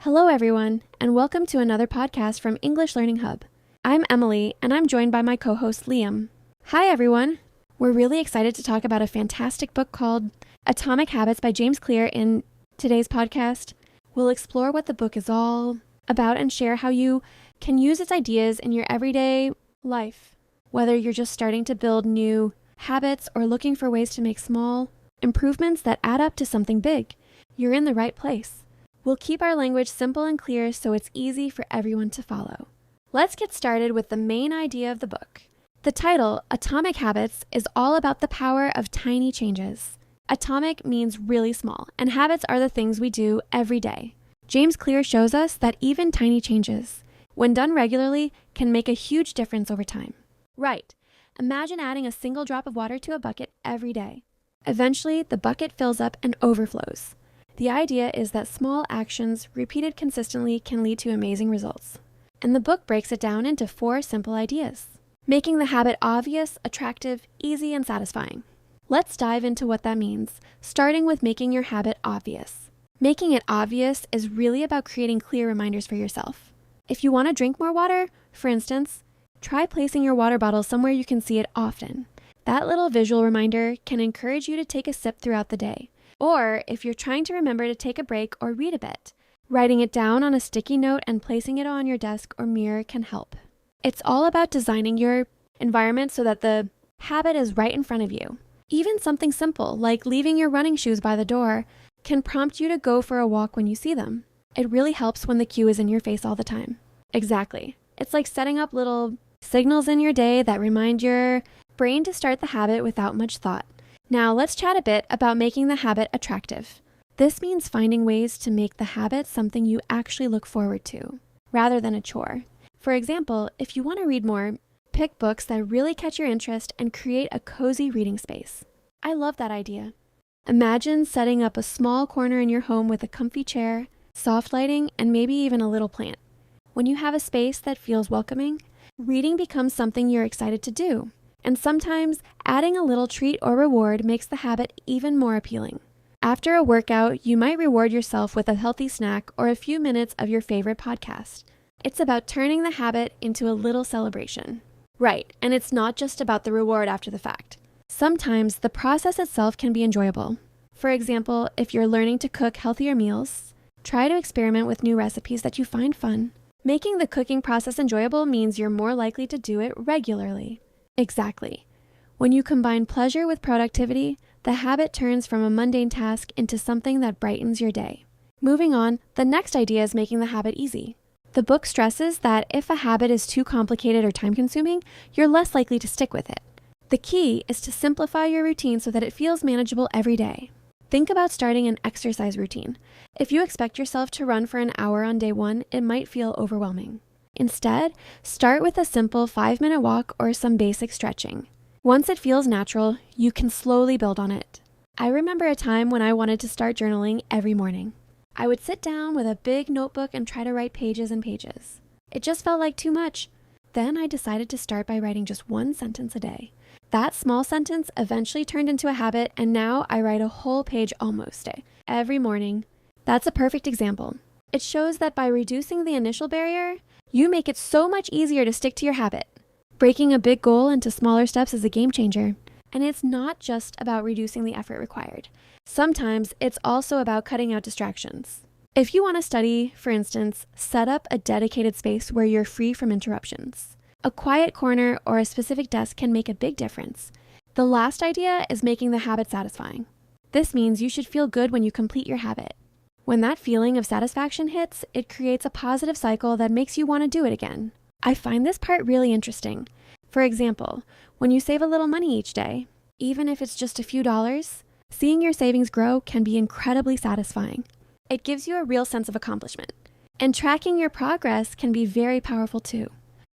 Hello, everyone, and welcome to another podcast from English Learning Hub. I'm Emily, and I'm joined by my co-host Liam. Hi, everyone. We're really excited to talk about a fantastic book called Atomic Habits by James Clear in today's podcast. We'll explore what the book is all about and share how you can use its ideas in your everyday life, whether you're just starting to build new habits or looking for ways to make small improvements that add up to something big. You're in the right place. We'll keep our language simple and clear so it's easy for everyone to follow. Let's get started with the main idea of the book. The title, Atomic Habits, is all about the power of tiny changes. Atomic means really small, and habits are the things we do every day. James Clear shows us that even tiny changes, when done regularly, can make a huge difference over time. Right. Imagine adding a single drop of water to a bucket every day. Eventually, the bucket fills up and overflows. The idea is that small actions repeated consistently can lead to amazing results. And the book breaks it down into 4 simple ideas, making the habit obvious, attractive, easy, and satisfying. Let's dive into what that means, starting with making your habit obvious. Making it obvious is really about creating clear reminders for yourself. If you want to drink more water, for instance, try placing your water bottle somewhere you can see it often. That little visual reminder can encourage you to take a sip throughout the day. Or if you're trying to remember to take a break or read a bit, writing it down on a sticky note and placing it on your desk or mirror can help. It's all about designing your environment so that the habit is right in front of you. Even something simple like leaving your running shoes by the door can prompt you to go for a walk when you see them. It really helps when the cue is in your face all the time. Exactly. It's like setting up little signals in your day that remind your brain to start the habit without much thought. Now let's chat a bit about making the habit attractive. This means finding ways to make the habit something you actually look forward to, rather than a chore. For example, if you want to read more, pick books that really catch your interest and create a cozy reading space. I love that idea. Imagine setting up a small corner in your home with a comfy chair, soft lighting, and maybe even a little plant. When you have a space that feels welcoming, reading becomes something you're excited to do. And sometimes adding a little treat or reward makes the habit even more appealing. After a workout, you might reward yourself with a healthy snack or a few minutes of your favorite podcast. It's about turning the habit into a little celebration. Right, and it's not just about the reward after the fact. Sometimes the process itself can be enjoyable. For example, if you're learning to cook healthier meals, try to experiment with new recipes that you find fun. Making the cooking process enjoyable means you're more likely to do it regularly. Exactly. When you combine pleasure with productivity, the habit turns from a mundane task into something that brightens your day. Moving on, the next idea is making the habit easy. The book stresses that if a habit is too complicated or time-consuming, you're less likely to stick with it. The key is to simplify your routine so that it feels manageable every day. Think about starting an exercise routine. If you expect yourself to run for an hour on day 1, it might feel overwhelming. Instead, start with a simple 5-minute walk or some basic stretching. Once it feels natural, you can slowly build on it. I remember a time when I wanted to start journaling every morning. I would sit down with a big notebook and try to write pages and pages. It just felt like too much. Then I decided to start by writing just 1 sentence a day. That small sentence eventually turned into a habit, and now I write a whole page almost every morning. That's a perfect example. It shows that by reducing the initial barrier, you make it so much easier to stick to your habit. Breaking a big goal into smaller steps is a game changer. And it's not just about reducing the effort required. Sometimes it's also about cutting out distractions. If you want to study, for instance, set up a dedicated space where you're free from interruptions. A quiet corner or a specific desk can make a big difference. The last idea is making the habit satisfying. This means you should feel good when you complete your habit. When that feeling of satisfaction hits, it creates a positive cycle that makes you want to do it again. I find this part really interesting. For example, when you save a little money each day, even if it's just a few dollars, seeing your savings grow can be incredibly satisfying. It gives you a real sense of accomplishment. And tracking your progress can be very powerful too.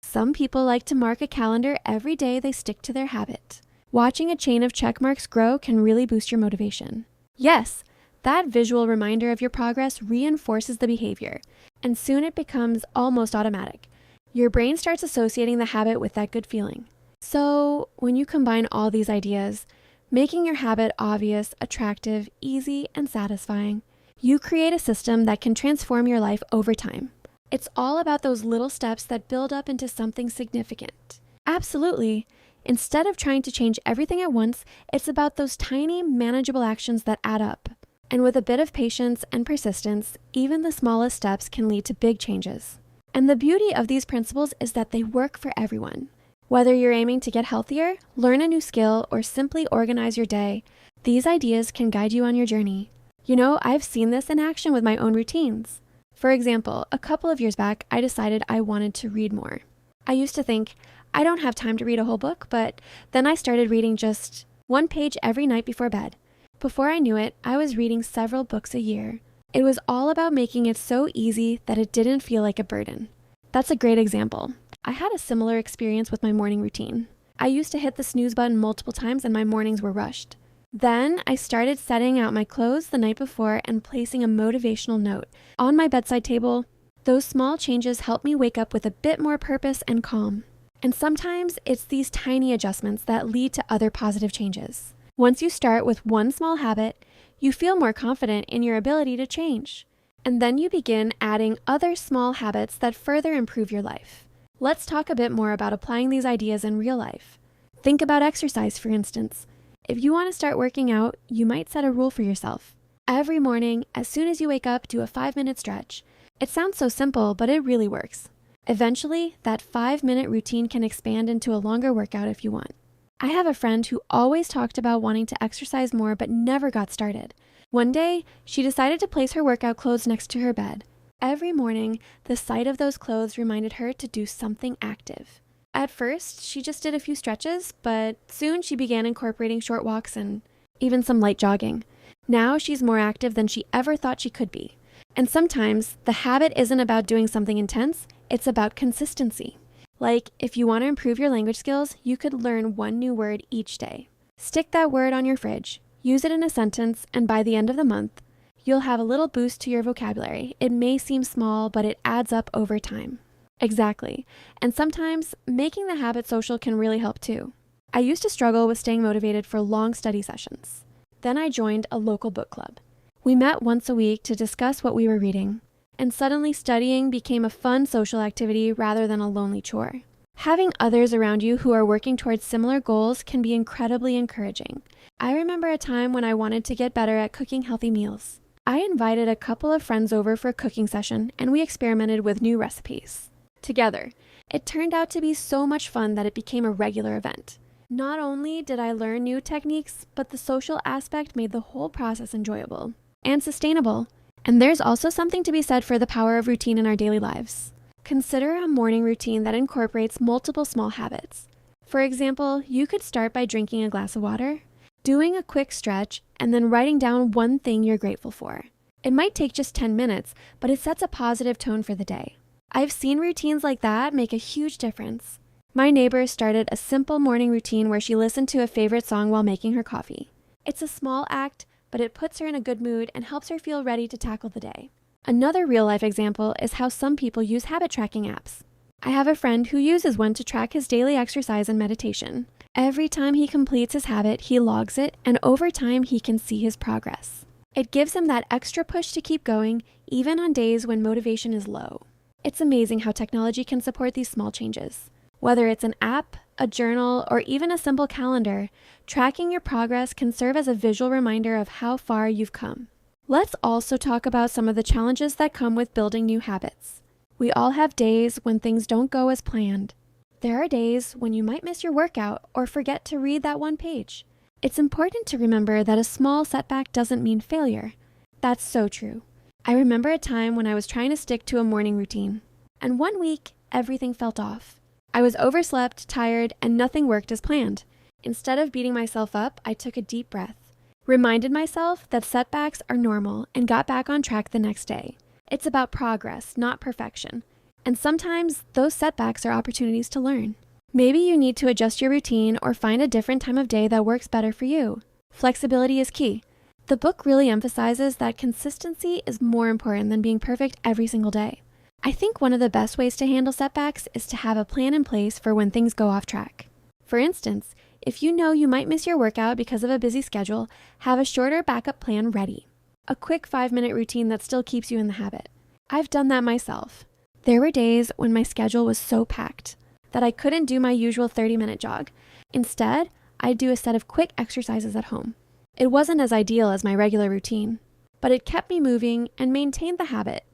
Some people like to mark a calendar every day they stick to their habit. Watching a chain of check marks grow can really boost your motivation. Yes, that visual reminder of your progress reinforces the behavior, and soon it becomes almost automatic. Your brain starts associating the habit with that good feeling. So, when you combine all these ideas, making your habit obvious, attractive, easy, and satisfying, You create a system that can transform your life over time. It's all about those little steps that build up into something significant. Absolutely. Instead of trying to change everything at once, it's about those tiny, manageable actions that add up. And with a bit of patience and persistence, even the smallest steps can lead to big changes. And the beauty of these principles is that they work for everyone. Whether you're aiming to get healthier, learn a new skill, or simply organize your day, these ideas can guide you on your journey. You know, I've seen this in action with my own routines. For example, a couple of years back, I decided I wanted to read more. I used to think, I don't have time to read a whole book, but then I started reading just one page every night before bed. Before I knew it, I was reading several books a year. It was all about making it so easy that it didn't feel like a burden. That's a great example. I had a similar experience with my morning routine. I used to hit the snooze button multiple times and my mornings were rushed. Then I started setting out my clothes the night before and placing a motivational note on my bedside table. Those small changes helped me wake up with a bit more purpose and calm. And sometimes it's these tiny adjustments that lead to other positive changes. Once you start with one small habit, you feel more confident in your ability to change. And then you begin adding other small habits that further improve your life. Let's talk a bit more about applying these ideas in real life. Think about exercise, for instance. If you want to start working out, you might set a rule for yourself. Every morning, as soon as you wake up, do a 5-minute stretch. It sounds so simple, but it really works. Eventually, that 5-minute routine can expand into a longer workout if you want. I have a friend who always talked about wanting to exercise more but never got started. One day, she decided to place her workout clothes next to her bed. Every morning, the sight of those clothes reminded her to do something active. At first, she just did a few stretches, but soon she began incorporating short walks and even some light jogging. Now she's more active than she ever thought she could be. And sometimes, the habit isn't about doing something intense, it's about consistency. Like, if you want to improve your language skills, you could learn one new word each day. Stick that word on your fridge, use it in a sentence, and by the end of the month, you'll have a little boost to your vocabulary. It may seem small, but it adds up over time. Exactly. And sometimes, making the habit social can really help too. I used to struggle with staying motivated for long study sessions. Then I joined a local book club. We met once a week to discuss what we were reading. And suddenly studying became a fun social activity rather than a lonely chore. Having others around you who are working towards similar goals can be incredibly encouraging. I remember a time when I wanted to get better at cooking healthy meals. I invited a couple of friends over for a cooking session and we experimented with new recipes. Together, it turned out to be so much fun that it became a regular event. Not only did I learn new techniques, but the social aspect made the whole process enjoyable and sustainable. And there's also something to be said for the power of routine in our daily lives. Consider a morning routine that incorporates multiple small habits. For example, you could start by drinking a glass of water, doing a quick stretch, and then writing down one thing you're grateful for. It might take just 10 minutes, but it sets a positive tone for the day. I've seen routines like that make a huge difference. My neighbor started a simple morning routine where she listened to a favorite song while making her coffee. It's a small act, but it puts her in a good mood and helps her feel ready to tackle the day. Another real-life example is how some people use habit tracking apps. I have a friend who uses one to track his daily exercise and meditation. Every time he completes his habit, he logs it, and over time he can see his progress. It gives him that extra push to keep going, even on days when motivation is low. It's amazing how technology can support these small changes. Whether it's an app, a journal, or even a simple calendar, tracking your progress can serve as a visual reminder of how far you've come. Let's also talk about some of the challenges that come with building new habits. We all have days when things don't go as planned. There are days when you might miss your workout or forget to read that one page. It's important to remember that a small setback doesn't mean failure. That's so true. I remember a time when I was trying to stick to a morning routine, and one week, everything felt off. I was overslept, tired, and nothing worked as planned. Instead of beating myself up, I took a deep breath, reminded myself that setbacks are normal, and got back on track the next day. It's about progress, not perfection. And sometimes those setbacks are opportunities to learn. Maybe you need to adjust your routine or find a different time of day that works better for you. Flexibility is key. The book really emphasizes that consistency is more important than being perfect every single day. I think one of the best ways to handle setbacks is to have a plan in place for when things go off track. For instance, if you know you might miss your workout because of a busy schedule, have a shorter backup plan ready. A quick 5-minute routine that still keeps you in the habit. I've done that myself. There were days when my schedule was so packed that I couldn't do my usual 30-minute jog. Instead, I'd do a set of quick exercises at home. It wasn't as ideal as my regular routine, but it kept me moving and maintained the habit.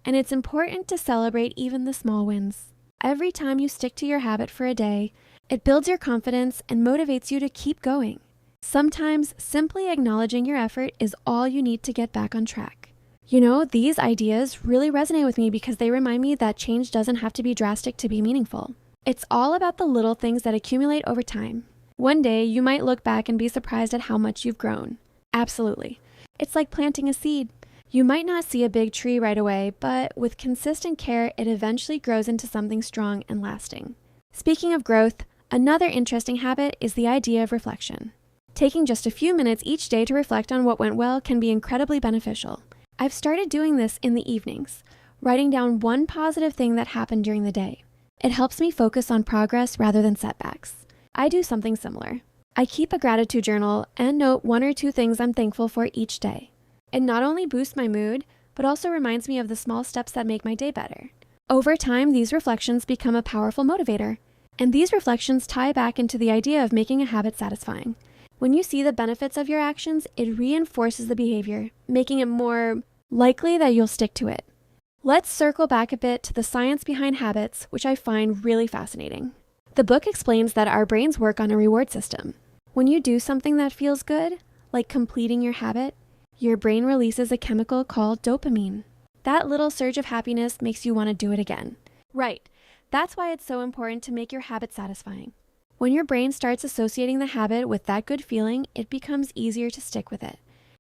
And it's important to celebrate even the small wins. Every time you stick to your habit for a day, it builds your confidence and motivates you to keep going. Sometimes simply acknowledging your effort is all you need to get back on track. You know, these ideas really resonate with me because they remind me that change doesn't have to be drastic to be meaningful. It's all about the little things that accumulate over time. One day, you might look back and be surprised at how much you've grown. Absolutely. It's like planting a seed. You might not see a big tree right away, but with consistent care, it eventually grows into something strong and lasting. Speaking of growth, another interesting habit is the idea of reflection. Taking just a few minutes each day to reflect on what went well can be incredibly beneficial. I've started doing this in the evenings, writing down one positive thing that happened during the day. It helps me focus on progress rather than setbacks. I do something similar. I keep a gratitude journal and note 1 or 2 things I'm thankful for each day. It not only boosts my mood, but also reminds me of the small steps that make my day better. Over time, these reflections become a powerful motivator, and these reflections tie back into the idea of making a habit satisfying. When you see the benefits of your actions, it reinforces the behavior, making it more likely that you'll stick to it. Let's circle back a bit to the science behind habits, which I find really fascinating. The book explains that our brains work on a reward system. When you do something that feels good, like completing your habit, your brain releases a chemical called dopamine. That little surge of happiness makes you want to do it again. Right. That's why it's so important to make your habit satisfying. When your brain starts associating the habit with that good feeling, it becomes easier to stick with it.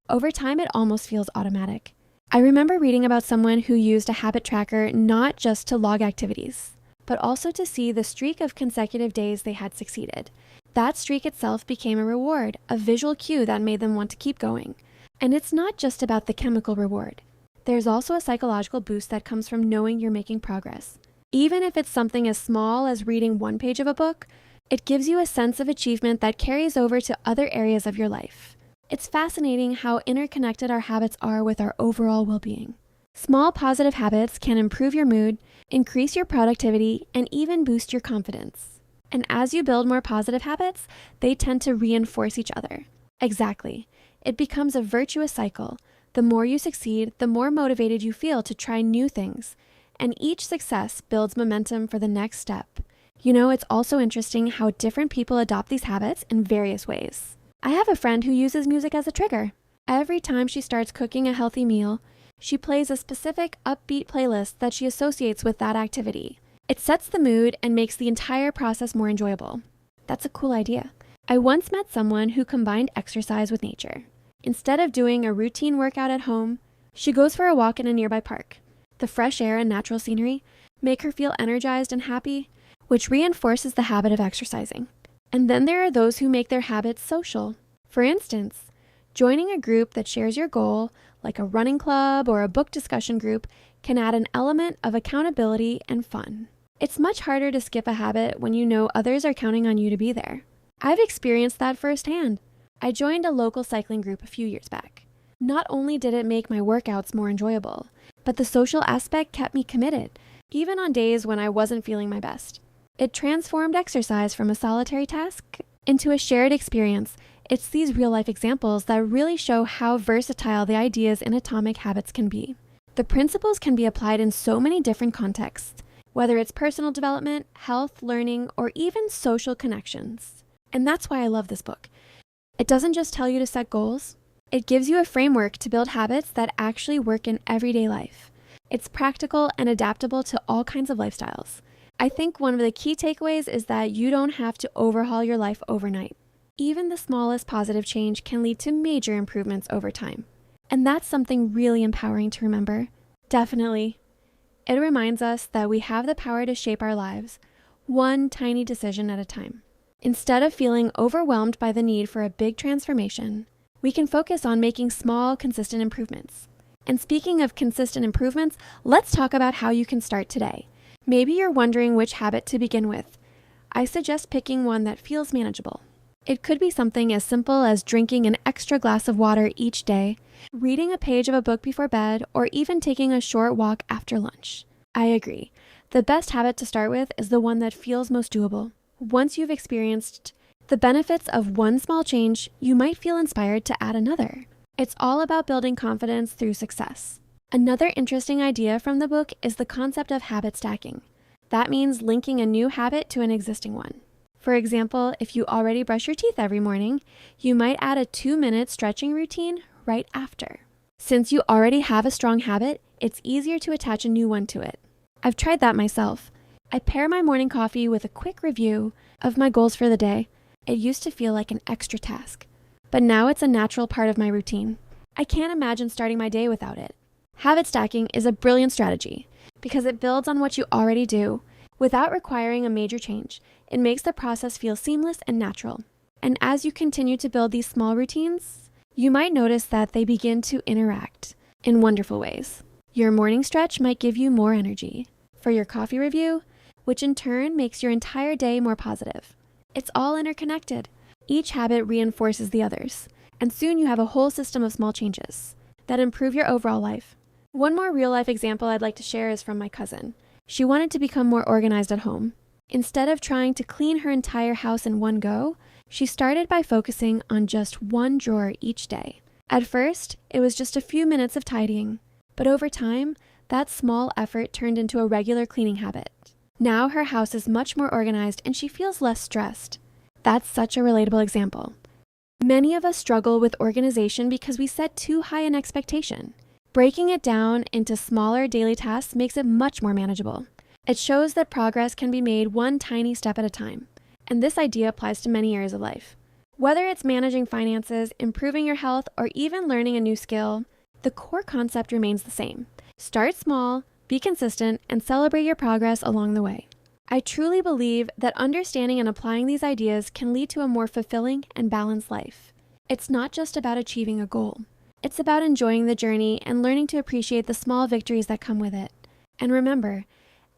Over time, it almost feels automatic. I remember reading about someone who used a habit tracker not just to log activities, but also to see the streak of consecutive days they had succeeded. That streak itself became a reward, a visual cue that made them want to keep going. And it's not just about the chemical reward. There's also a psychological boost that comes from knowing you're making progress. Even if it's something as small as reading 1 page of a book, it gives you a sense of achievement that carries over to other areas of your life. It's fascinating how interconnected our habits are with our overall well-being. Small positive habits can improve your mood, increase your productivity, and even boost your confidence. And as you build more positive habits, they tend to reinforce each other. Exactly. It becomes a virtuous cycle. The more you succeed, the more motivated you feel to try new things. And each success builds momentum for the next step. You know, it's also interesting how different people adopt these habits in various ways. I have a friend who uses music as a trigger. Every time she starts cooking a healthy meal, she plays a specific upbeat playlist that she associates with that activity. It sets the mood and makes the entire process more enjoyable. That's a cool idea. I once met someone who combined exercise with nature. Instead of doing a routine workout at home, she goes for a walk in a nearby park. The fresh air and natural scenery make her feel energized and happy, which reinforces the habit of exercising. And then there are those who make their habits social. For instance, joining a group that shares your goal, like a running club or a book discussion group, can add an element of accountability and fun. It's much harder to skip a habit when you know others are counting on you to be there. I've experienced that firsthand. I joined a local cycling group a few years back. Not only did it make my workouts more enjoyable, but the social aspect kept me committed, even on days when I wasn't feeling my best. It transformed exercise from a solitary task into a shared experience. It's these real-life examples that really show how versatile the ideas in atomic habits can be. The principles can be applied in so many different contexts, whether it's personal development, health, learning, or even social connections. And that's why I love this book. It doesn't just tell you to set goals. It gives you a framework to build habits that actually work in everyday life. It's practical and adaptable to all kinds of lifestyles. I think one of the key takeaways is that you don't have to overhaul your life overnight. Even the smallest positive change can lead to major improvements over time. And that's something really empowering to remember. Definitely. It reminds us that we have the power to shape our lives, one tiny decision at a time. Instead of feeling overwhelmed by the need for a big transformation, we can focus on making small, consistent improvements. And speaking of consistent improvements, let's talk about how you can start today. Maybe you're wondering which habit to begin with. I suggest picking one that feels manageable. It could be something as simple as drinking an extra glass of water each day, reading a page of a book before bed, or even taking a short walk after lunch. I agree. The best habit to start with is the one that feels most doable. Once you've experienced the benefits of one small change, you might feel inspired to add another. It's all about building confidence through success. Another interesting idea from the book is the concept of habit stacking. That means linking a new habit to an existing one. For example, if you already brush your teeth every morning, you might add a 2-minute stretching routine right after. Since you already have a strong habit, it's easier to attach a new one to it. I've tried that myself. I pair my morning coffee with a quick review of my goals for the day. It used to feel like an extra task, but now it's a natural part of my routine. I can't imagine starting my day without it. Habit stacking is a brilliant strategy because it builds on what you already do without requiring a major change. It makes the process feel seamless and natural. And as you continue to build these small routines, you might notice that they begin to interact in wonderful ways. Your morning stretch might give you more energy for your coffee review, which in turn makes your entire day more positive. It's all interconnected. Each habit reinforces the others, and soon you have a whole system of small changes that improve your overall life. One more real-life example I'd like to share is from my cousin. She wanted to become more organized at home. Instead of trying to clean her entire house in one go, she started by focusing on just one drawer each day. At first, it was just a few minutes of tidying, but over time, that small effort turned into a regular cleaning habit. Now her house is much more organized and she feels less stressed. That's such a relatable example. Many of us struggle with organization because we set too high an expectation. Breaking it down into smaller daily tasks makes it much more manageable. It shows that progress can be made one tiny step at a time, and this idea applies to many areas of life. Whether it's managing finances, improving your health, or even learning a new skill, the core concept remains the same. Start small, be consistent, and celebrate your progress along the way. I truly believe that understanding and applying these ideas can lead to a more fulfilling and balanced life. It's not just about achieving a goal. It's about enjoying the journey and learning to appreciate the small victories that come with it. And remember,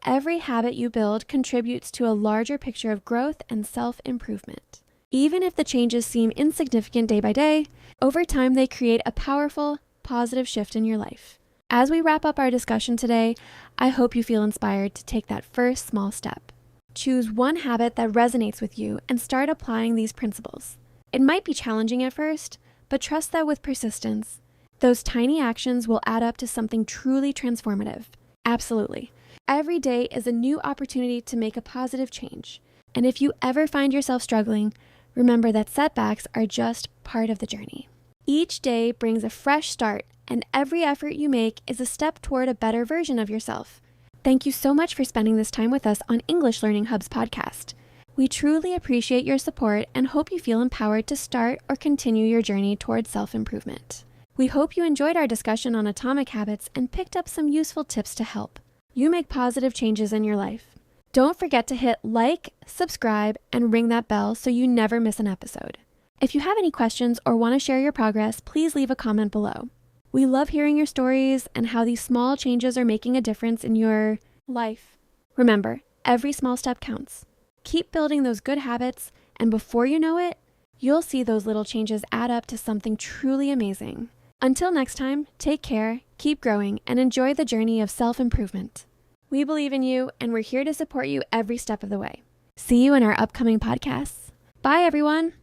every habit you build contributes to a larger picture of growth and self-improvement. Even if the changes seem insignificant day by day, over time they create a powerful, positive shift in your life. As we wrap up our discussion today, I hope you feel inspired to take that first small step. Choose one habit that resonates with you and start applying these principles. It might be challenging at first, but trust that with persistence, those tiny actions will add up to something truly transformative. Absolutely. Every day is a new opportunity to make a positive change. And if you ever find yourself struggling, remember that setbacks are just part of the journey. Each day brings a fresh start, and every effort you make is a step toward a better version of yourself. Thank you so much for spending this time with us on English Learning Hub's podcast. We truly appreciate your support and hope you feel empowered to start or continue your journey towards self-improvement. We hope you enjoyed our discussion on atomic habits and picked up some useful tips to help you make positive changes in your life. Don't forget to hit like, subscribe, and ring that bell so you never miss an episode. If you have any questions or want to share your progress, please leave a comment below. We love hearing your stories and how these small changes are making a difference in your life. Remember, every small step counts. Keep building those good habits, and before you know it, you'll see those little changes add up to something truly amazing. Until next time, take care, keep growing, and enjoy the journey of self-improvement. We believe in you, and we're here to support you every step of the way. See you in our upcoming podcasts. Bye, everyone.